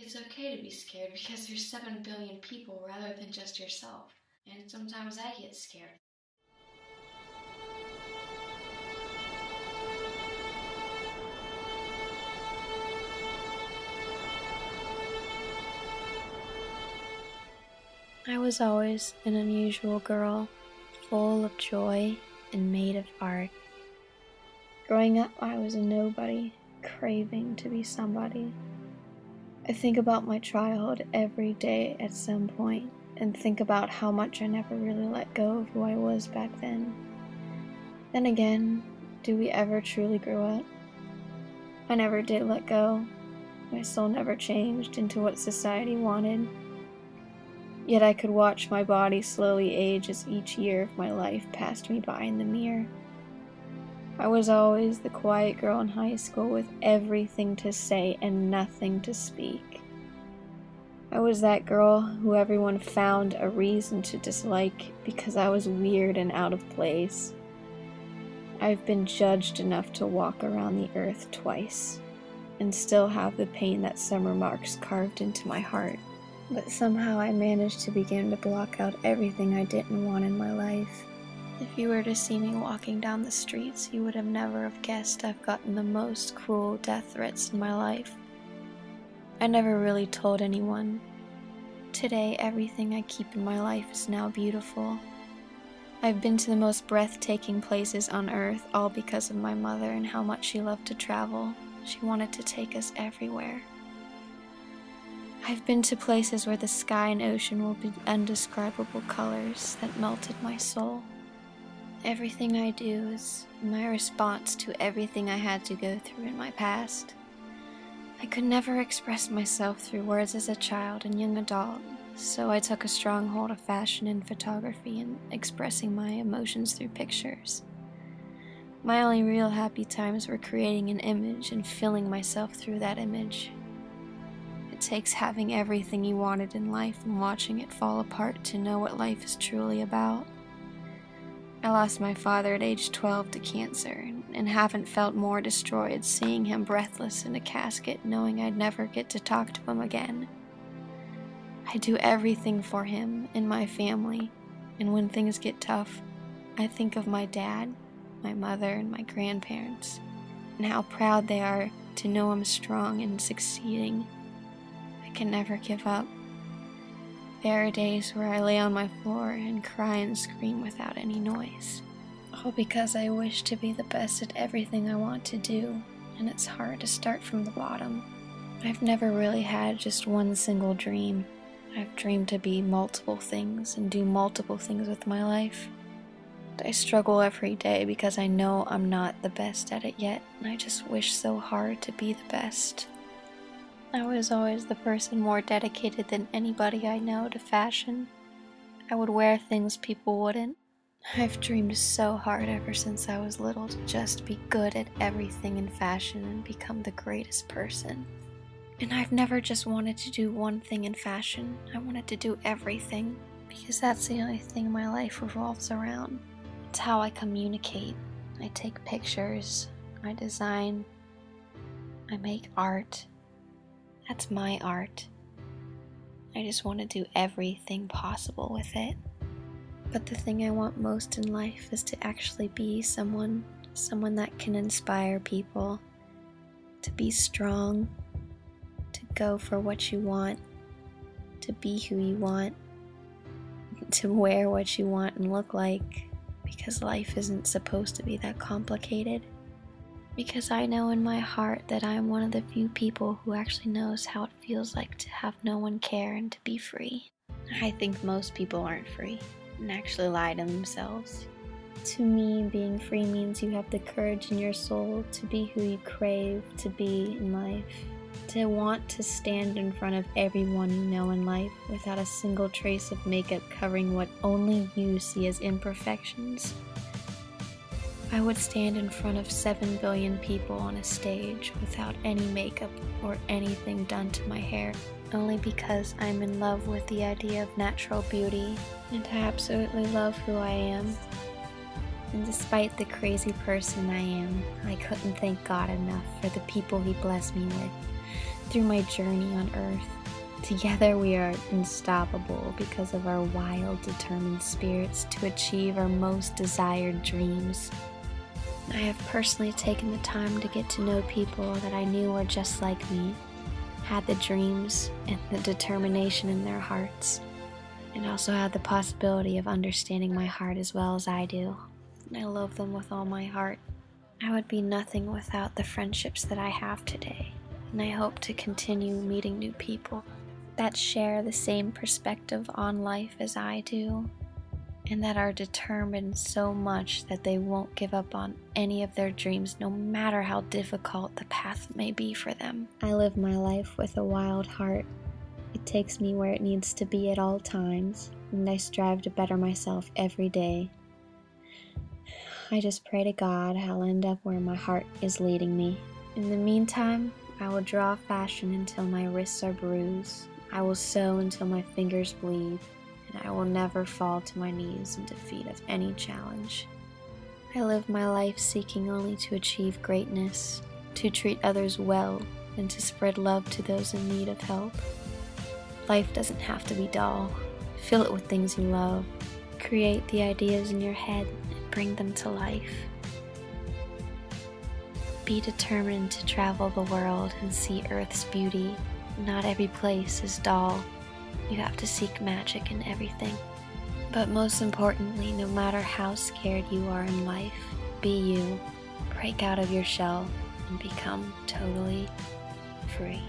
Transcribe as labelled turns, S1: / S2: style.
S1: It's okay to be scared because there's 7 billion people rather than just yourself. And sometimes I get scared.
S2: I was always an unusual girl, full of joy and made of art. Growing up, I was a nobody, craving to be somebody. I think about my childhood every day at some point, and think about how much I never really let go of who I was back then. Then again, do we ever truly grow up? I never did let go. My soul never changed into what society wanted. Yet I could watch my body slowly age as each year of my life passed me by in the mirror. I was always the quiet girl in high school with everything to say and nothing to speak. I was that girl who everyone found a reason to dislike because I was weird and out of place. I've been judged enough to walk around the earth twice, and still have the pain that summer marks carved into my heart. But somehow I managed to begin to block out everything I didn't want in my life. If you were to see me walking down the streets, you would have never have guessed I've gotten the most cruel death threats in my life. I never really told anyone. Today, everything I keep in my life is now beautiful. I've been to the most breathtaking places on earth, all because of my mother and how much she loved to travel. She wanted to take us everywhere. I've been to places where the sky and ocean will be indescribable colors that melted my soul. Everything I do is my response to everything I had to go through in my past. I could never express myself through words as a child and young adult, so I took a strong hold of fashion and photography and expressing my emotions through pictures. My only real happy times were creating an image and feeling myself through that image. It takes having everything you wanted in life and watching it fall apart to know what life is truly about. I lost my father at age 12 to cancer, and haven't felt more destroyed seeing him breathless in a casket, knowing I'd never get to talk to him again. I do everything for him and my family, and when things get tough, I think of my dad, my mother, and my grandparents, and how proud they are to know I'm strong and succeeding. I can never give up. There are days where I lay on my floor and cry and scream without any noise. All because I wish to be the best at everything I want to do, and it's hard to start from the bottom. I've never really had just one single dream. I've dreamed to be multiple things and do multiple things with my life. I struggle every day because I know I'm not the best at it yet, and I just wish so hard to be the best. I was always the person more dedicated than anybody I know to fashion. I would wear things people wouldn't. I've dreamed so hard ever since I was little to just be good at everything in fashion and become the greatest person. And I've never just wanted to do one thing in fashion. I wanted to do everything, because that's the only thing my life revolves around. It's how I communicate. I take pictures, I design, I make art. That's my art. I just want to do everything possible with it. But the thing I want most in life is to actually be someone that can inspire people, to be strong, to go for what you want, to be who you want, to wear what you want and look like, because life isn't supposed to be that complicated. Because I know in my heart that I'm one of the few people who actually knows how it feels like to have no one care and to be free. I think most people aren't free and actually lie to themselves. To me, being free means you have the courage in your soul to be who you crave to be in life, to want to stand in front of everyone you know in life without a single trace of makeup covering what only you see as imperfections. I would stand in front of 7 billion people on a stage without any makeup or anything done to my hair, only because I'm in love with the idea of natural beauty, and I absolutely love who I am. And despite the crazy person I am, I couldn't thank God enough for the people He blessed me with, through my journey on Earth. Together we are unstoppable because of our wild, determined spirits to achieve our most desired dreams. I have personally taken the time to get to know people that I knew were just like me, had the dreams and the determination in their hearts, and also had the possibility of understanding my heart as well as I do. And I love them with all my heart. I would be nothing without the friendships that I have today, and I hope to continue meeting new people that share the same perspective on life as I do, and that are determined so much that they won't give up on any of their dreams, no matter how difficult the path may be for them. I live my life with a wild heart. It takes me where it needs to be at all times, and I strive to better myself every day. I just pray to God I'll end up where my heart is leading me. In the meantime, I will draw fashion until my wrists are bruised. I will sew until my fingers bleed, and I will never fall to my knees in defeat of any challenge. I live my life seeking only to achieve greatness, to treat others well, and to spread love to those in need of help. Life doesn't have to be dull. Fill it with things you love. Create the ideas in your head and bring them to life. Be determined to travel the world and see Earth's beauty. Not every place is dull. You have to seek magic in everything. But most importantly, no matter how scared you are in life, be you. Break out of your shell and become totally free.